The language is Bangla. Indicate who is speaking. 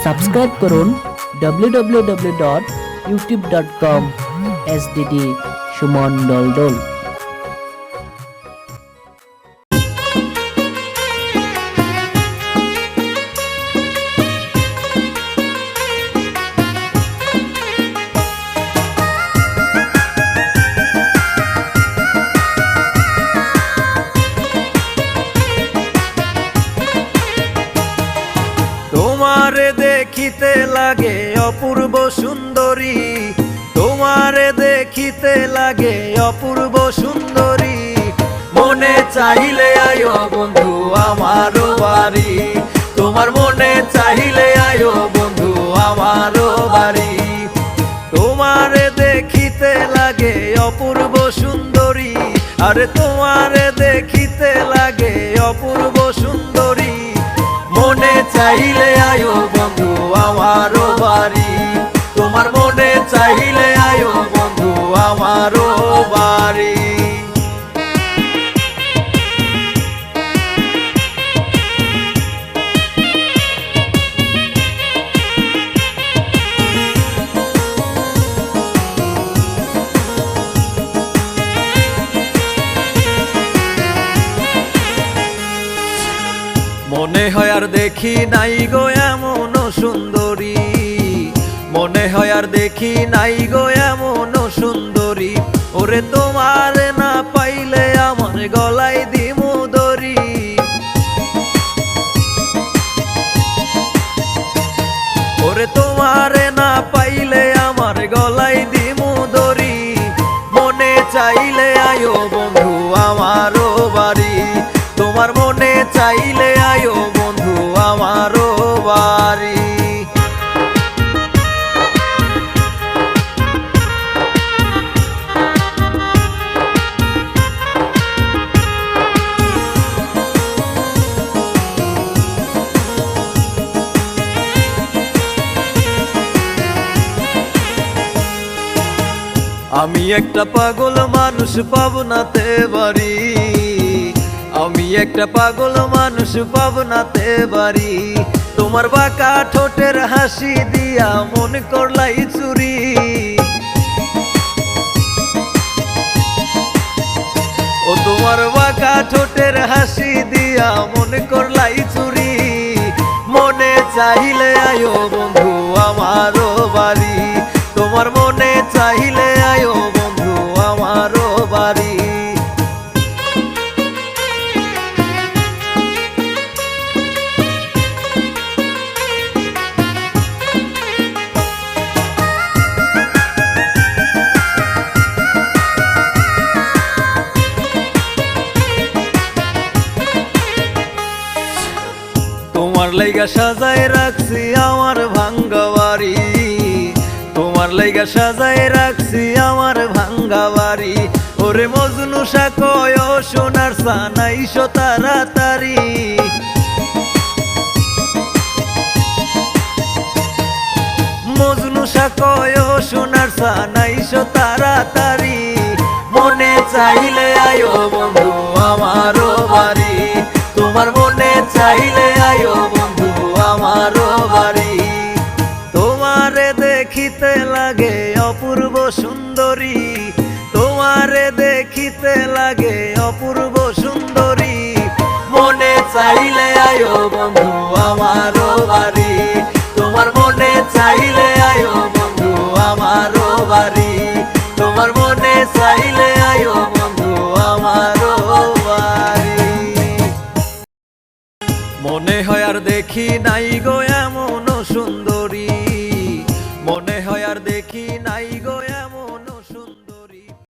Speaker 1: সাবস্ক্রাইব করুন www.youtube.com/suman-dol-dol।
Speaker 2: তোমারে দেখিতে লাগে অপূর্ব সুন্দরী, তোমারে দেখিতে লাগে অপূর্ব সুন্দরী। মনে চাইলে আয়ো বন্ধু আমারও বাড়ি, তোমার মনে চাইলে আয়ো বন্ধু আমারও বাড়ি। তোমারে দেখিতে লাগে অপূর্ব সুন্দরী, আরে তোমারে দেখিতে লাগে অপূর্ব সুন্দরী। মনে চাইলে আয়ো বন্ধু আমারও বাড়ি, তোমার মনে চাইলে আয়ো বন্ধু আমারও বাড়ি। মনে হয় আর দেখি নাই গো এমন সুন্দরী, মনে হয় আর দেখি নাই গো এমন সুন্দরী। ওরে তোমার না পাইলে আমার গলায় দিমু দড়ি, ওরে তোমার না পাইলে আমার গলায় দিমু দড়ি। মনে চাইলে আয়ো বন্ধু আমারও বাড়ি, তোমার মনে চাইলে আয়ো বন্ধু আমারও বাড়ি। আমি একটা পাগল মানুষ পাবনাতে বাড়ি, আমি একটা পাগল মানুষ পাবনাতে বাড়ি। তোমার বাঁকা ঠোঁটের হাসি দিয়া মন করলাই চুরি, ও তোমার বাঁকা ঠোঁটের হাসি দিয়া মন করলাই চুরি। মনে চাইলে আয়ো বন্ধু আমারও বাড়ি, তোমার মনে চাইলে আয়ো বন্ধু আমারও বাড়ি। তোমার লাইগা সাজায় রাখছি আমার ভাঙ্গা বাড়ি, তোমার লাইগা সাজায় রাখছি আমার ভাঙ্গা বাড়ি। ওরে মজনু কয় সোনার সানাইশো তাড়াতাড়ি, মজনু কয় সোনার সানাইশো তাড়াতাড়ি। মনে চাইলে আয়ো বন্ধু আমারও বাড়ি, তোমার মনে চাইলে আয়ো বন্ধু আমারও বাড়ি। তোমারে দেখিতে লাগে অপূর্ব সুন্দরী, তোমারে দেখিতে লাগে অপূর্ব সুন্দরী। মনে চাইলে আয়ো বন্ধু আমারও বাড়ি, তোমার মনে চাইলে আয়ো বন্ধু আমারও বাড়ি, তোমার মনে চাইলে আয়ো বন্ধু আমারও বাড়ি। মনে হয় আর দেখি নাই গো এমন সুন্দর,